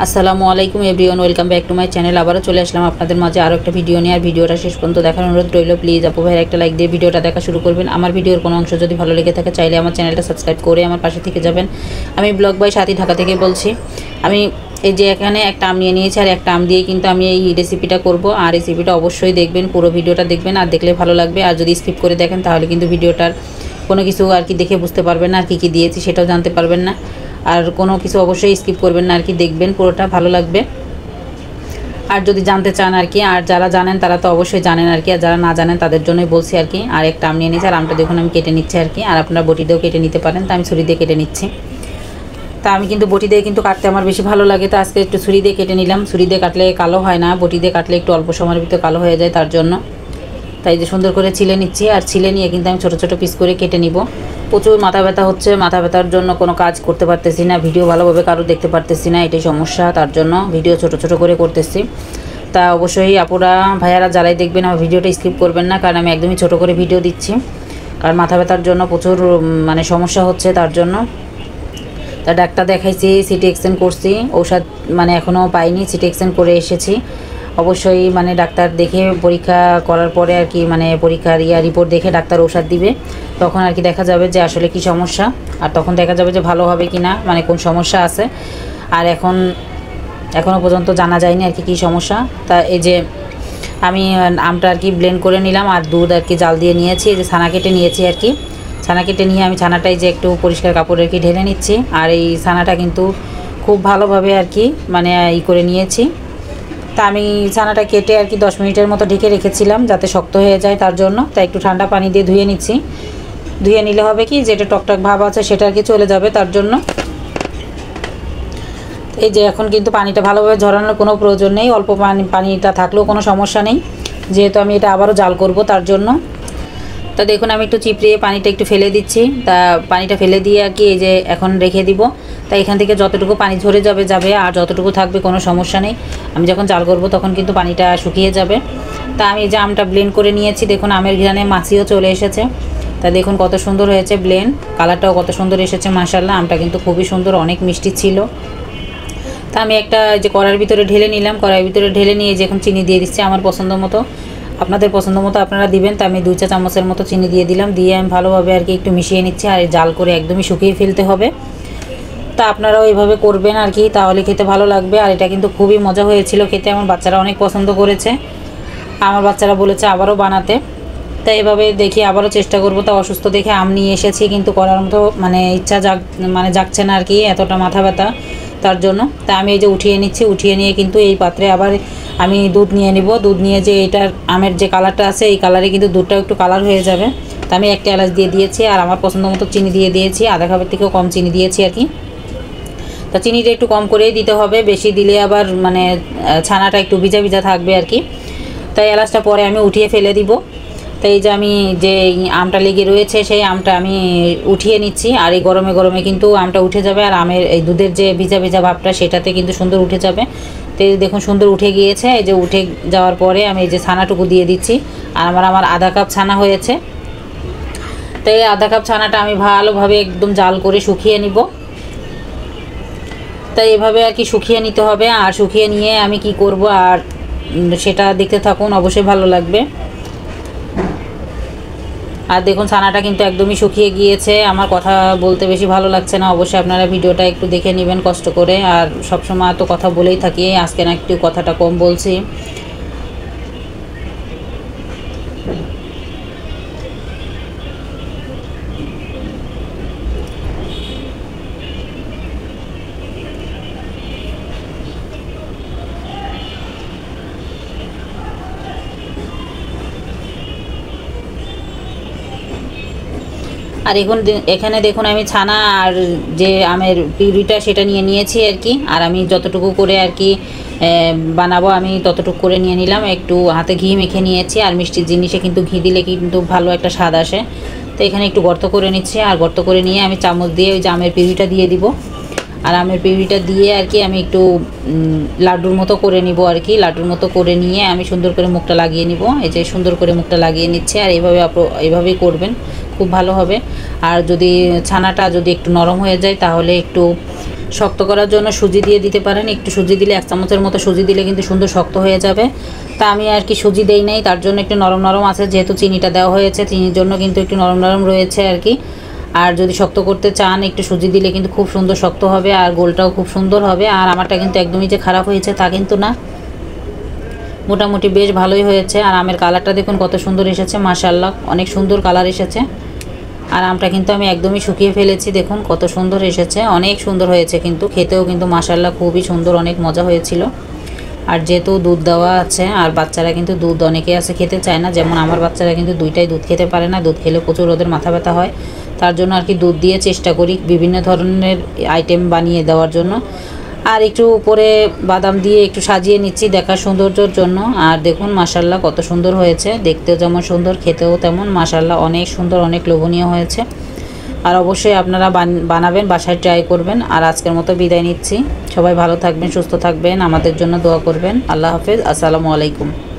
আসসালামু আলাইকুম everyone, welcome back to my channel. আবারও চলে আসলাম আপনাদের মাঝে আরও একটা ভিডিও নিয়ে। আর ভিডিওটা শেষ পর্যন্ত দেখার অনুরোধ রইল। প্লিজ আপু ভাইয়ের একটা লাইক দিয়ে ভিডিওটা দেখা শুরু করবেন। আমার ভিডিওর কোনো অংশ যদি ভালো লেগে থাকে চাইলে আমার চ্যানেলটা সাবস্ক্রাইব করে আমার পাশে থেকে যাবেন। আমি ব্লগ বাই সাথী ঢাকা থেকে বলছি। আমি এই যে এখানে একটা আম নিয়ে নিয়েছি, আর একটা আম দিয়ে কিন্তু আমি এই রেসিপিটা করব। আর রেসিপিটা অবশ্যই দেখবেন, পুরো ভিডিওটা দেখবেন, আর দেখলে ভালো লাগবে। আর যদি স্কিপ করে দেখেন তাহলে কিন্তু ভিডিওটার কোনো কিছু আর কি দেখে বুঝতে পারবেন না, আর কী দিয়েছি সেটাও জানতে পারবেন না। আর কোনো কিছু অবশ্যই স্কিপ করবেন না, আর কি দেখবেন, পুরোটা ভালো লাগবে। আর যদি জানতে চান আর কি, আর যারা জানেন তারা তো অবশ্যই জানেন আর কি, আর যারা না জানেন তাদের জন্যই বলছি আর কি। আর একটা আম নিয়ে নিচ্ছি, আর আমটা দেখুন আমি কেটে নিচ্ছি আর কি। আর আপনারা বটি দিয়েও কেটে নিতে পারেন, তা আমি ছুরি দিয়ে কেটে নিচ্ছি। তা আমি কিন্তু বটি দিয়ে কিন্তু কাটতে আমার বেশি ভালো লাগে, তো আজকে একটু ছুরি দিয়ে কেটে নিলাম। ছুরি দিয়ে কাটলে কালো হয় না, বটি দিয়ে কাটলে একটু অল্প সময়ের ভিতরে কালো হয়ে যায়, তার জন্য তাই যে সুন্দর করে ছিলে নিচ্ছি। আর ছিলে নিয়ে কিন্তু আমি ছোটো ছোটো পিস করে কেটে নিব। প্রচুর মাথা ব্যথা হচ্ছে, মাথা ব্যথার জন্য কোনো কাজ করতে পারতেছি না, ভিডিও ভালোভাবে কারো দেখতে পারতেছি না, এটাই সমস্যা। তার জন্য ভিডিও ছোটো ছোটো করে করতেছি। তা অবশ্যই আপুরা ভাইয়ারা যারাই দেখবেন আমার ভিডিওটা স্কিপ করবেন না, কারণ আমি একদমই ছোটো করে ভিডিও দিচ্ছি। কারণ মাথা ব্যথার জন্য প্রচুর সমস্যা হচ্ছে, তার জন্য। তা ডাক্তার দেখাইছি, সিটি এক্সচেঞ্জ করছি, ঔষধ এখনও পাইনি, সিটি এক্সচেঞ্জ করে এসেছি। অবশ্যই ডাক্তার দেখে পরীক্ষা করার পরে আর কি, পরীক্ষার রিপোর্ট দেখে ডাক্তার ঔষধ দিবে, তখন আর কি দেখা যাবে যে আসলে কি সমস্যা। আর তখন দেখা যাবে যে ভালো হবে কি না, কোন সমস্যা আছে। আর এখনও পর্যন্ত জানা যায়নি আর কি কী সমস্যা। তা এই যে আমি আমটা আর কি ব্লেন্ড করে নিলাম, আর দুধ আর কি জাল দিয়ে নিয়েছি। এই যে ছানা কেটে নিয়েছি আর কি। ছানা কেটে নিয়ে আমি ছানাটাই যে একটু পরিষ্কার কাপড়ে আর কি ঢেলে নিচ্ছি। আর এই ছানাটা কিন্তু খুব ভালোভাবে আর কি করে নিয়েছি। তা আমি ছানাটা কেটে আর কি 10 মিনিটের মতো ঢেকে রেখেছিলাম যাতে শক্ত হয়ে যায়, তার জন্য। তাই একটু ঠান্ডা পানি দিয়ে ধুয়ে নিচ্ছি। ধুয়ে নিলে হবে কি, যেটা টকটক ভাব আছে সেটা আর কি চলে যাবে, তার জন্য। এই যে এখন কিন্তু পানিটা ভালোভাবে ঝরানোর কোনো প্রয়োজন নেই, অল্প পানিটা থাকলেও কোনো সমস্যা নেই, যেহেতু আমি এটা আবারও জাল করব, তার জন্য। তা দেখুন আমি একটু চিপড়িয়ে পানিটা একটু ফেলে দিচ্ছি। তা পানিটা ফেলে দিয়ে আর কি এই যে এখন রেখে দিব। তাই এখান থেকে যতটুকু পানি ঝরে যাবে, আর যতটুকু থাকবে কোনো সমস্যা নেই। আমি যখন জাল করব তখন কিন্তু পানিটা শুকিয়ে যাবে। তা আমি এই যে আমটা ব্লেন্ড করে নিয়েছি, দেখুন আমের ঘ্রাণে মাছিও চলে এসেছে। তা দেখুন কত সুন্দর হয়েছে ব্লেন্ড, কালারটাও কত সুন্দর এসেছে মাশাআল্লাহ। আমটা কিন্তু খুবই সুন্দর, অনেক মিষ্টি ছিল। তা আমি একটা যে কড়াইয়ের ভিতরে ঢেলে নিলাম, কড়াইয়ের ভিতরে ঢেলে নিয়ে যে এখন চিনি দিয়ে দিচ্ছি আমার পছন্দ মতো, আপনাদের পছন্দ মতো আপনারা দিবেন। তা আমি 2 চা চামচের মতো চিনি দিয়ে দিলাম, দিয়ে আমি ভালোভাবে আর কি একটু মিশিয়ে নিচ্ছি। আর জাল করে একদমই শুকিয়ে ফেলতে হবে। তা আপনারাও এইভাবে করবেন আর কি, তাহলে খেতে ভালো লাগবে। আর এটা কিন্তু খুবই মজা হয়েছিল খেতে, আমার বাচ্চারা অনেক পছন্দ করেছে, আমার বাচ্চারা বলেছে আবারও বানাতে। তাই এভাবে দেখি আবারও চেষ্টা করব। তা অসুস্থ দেখে আম নিয়ে এসেছি, কিন্তু করার মতো ইচ্ছা জাগছে না আর কি, এতটা মাথা ব্যথা, তার জন্য। তা আমি এই যে উঠিয়ে নিচ্ছি, উঠিয়ে নিয়ে কিন্তু এই পাত্রে আবার আমি দুধ নিয়ে নিব। দুধ নিয়ে যে এটার আমের যে কালারটা আছে, এই কালারে কিন্তু দুধটাও একটু কালার হয়ে যাবে। তা আমি একটা এলাচ দিয়ে দিয়েছি, আর আমার পছন্দ মতো চিনি দিয়ে দিয়েছি, আধা কাপের থেকেও কম চিনি দিয়েছি আর কি। তা চিনিটা একটু কম করেই দিতে হবে, বেশি দিলে আবার ছানাটা একটু ভিজা ভিজা থাকবে আর কি। তাই এলাচটা পরে আমি উঠিয়ে ফেলে দিব। তাই এই যে আমি যে আমটা লেগে রয়েছে সেই আমটা আমি উঠিয়ে নিচ্ছি। আর এই গরমে গরমে কিন্তু আমটা উঠে যাবে, আর আমের এই দুধের যে ভিজা ভিজা ভাবটা সেটাতে কিন্তু সুন্দর উঠে যাবে। তো এই দেখুন সুন্দর উঠে গিয়েছে। এই যে উঠে যাওয়ার পরে আমি এই যে ছানাটুকু দিয়ে দিচ্ছি। আর আমার আধা কাপ ছানা হয়েছে। তো এই আধা কাপ ছানাটা আমি ভালোভাবে একদম জাল করে শুকিয়ে নিব। তাই এভাবে আর কি শুকিয়ে নিতে হবে। আর শুকিয়ে নিয়ে আমি কি করব, আর সেটা দেখতে থাকুন, অবশ্যই ভালো লাগবে। আর দেখুন ছানাটা কিন্তু একদমই শুকিয়ে গিয়েছে, আমার কথা বলতে বেশি ভালো লাগছে না। অবশ্যই আপনারা ভিডিওটা একটু দেখে নেবেন কষ্ট করে। আর সবসময় তো কথা বলেই থাকি, আজকে না একটু কথাটা কম বলছি। আর এখানে দেখুন আমি ছানা আর যে আমের পিউরিটা সেটা নিয়ে নিয়েছি আর কি। আর আমি যতটুকু করে আর কি বানাবো আমি ততটুকু করে নিয়ে নিলাম। একটু হাতে ঘি মেখে নিয়েছি, আর মিষ্টির জিনিসে কিন্তু ঘি দিলে কিন্তু ভালো একটা স্বাদ আসে। তো এখানে একটু গর্ত করে নিচ্ছি, আর গর্ত করে নিয়ে আমি চামচ দিয়ে ওই যে আমের পিউরিটা দিয়ে দিব। আর আমের পিউরিটা দিয়ে আর কি আমি একটু লাড্ডুর মতো করে নিব আর কি। লাড্ডুর মতো করে নিয়ে আমি সুন্দর করে মুখটা লাগিয়ে নিব। এই যে সুন্দর করে মুখটা লাগিয়ে নিচ্ছে। আর এইভাবেই করবেন, খুব ভালো হবে। আর যদি ছানাটা যদি একটু নরম হয়ে যায় তাহলে একটু শক্ত করার জন্য সুজি দিয়ে দিতে পারেন, একটু সুজি দিলে 1 চামচের মতো সুজি দিলে কিন্তু সুন্দর শক্ত হয়ে যাবে। তা আমি আর কি সুজি দেই নাই, তার জন্য একটু নরম নরম আছে, যেহেতু চিনিটা দেওয়া হয়েছে চিনির জন্য কিন্তু একটু নরম নরম রয়েছে আর কি। আর যদি শক্ত করতে চান একটু সুজি দিলে কিন্তু খুব সুন্দর শক্ত হবে আর গোলটাও খুব সুন্দর হবে। আর আমারটা কিন্তু একদমই যে খারাপ হয়েছে তা কিন্তু না, মোটামুটি বেশ ভালোই হয়েছে। আর আমের কালারটা দেখুন কত সুন্দর এসেছে, মাশাআল্লাহ অনেক সুন্দর কালার এসেছে। আর আমটা কিন্তু আমি একদমই শুকিয়ে ফেলেছি, দেখুন কত সুন্দর এসেছে, অনেক সুন্দর হয়েছে, কিন্তু খেতেও কিন্তু মাশাআল্লাহ খুবই সুন্দর, অনেক মজা হয়েছিল। আর যেহেতু দুধ দেওয়া আছে আর বাচ্চারা কিন্তু দুধ অনেকে আছে খেতে চায় না, যেমন আমার বাচ্চারা কিন্তু দুইটাই দুধ খেতে পারে না, দুধ খেলে প্রচুর ওদের মাথা ব্যথা হয়। তার জন্য আর কি দুধ দিয়ে চেষ্টা করি বিভিন্ন ধরনের আইটেম বানিয়ে দেওয়ার জন্য। আর একটু উপরে বাদাম দিয়ে একটু সাজিয়ে নিচ্ছি দেখার সৌন্দর্যের জন্য। আর দেখুন মাশাআল্লাহ কত সুন্দর হয়েছে, দেখতেও যেমন সুন্দর খেতেও তেমন মাশাআল্লাহ অনেক সুন্দর, অনেক লোভনীয় হয়েছে। আর অবশ্যই আপনারা বানাবেন, বাসায় ট্রাই করবেন। আর আজকের মতো বিদায় নিচ্ছি, সবাই ভালো থাকবেন, সুস্থ থাকবেন, আমাদের জন্য দোয়া করবেন। আল্লাহ হাফেজ, আসসালামু আলাইকুম।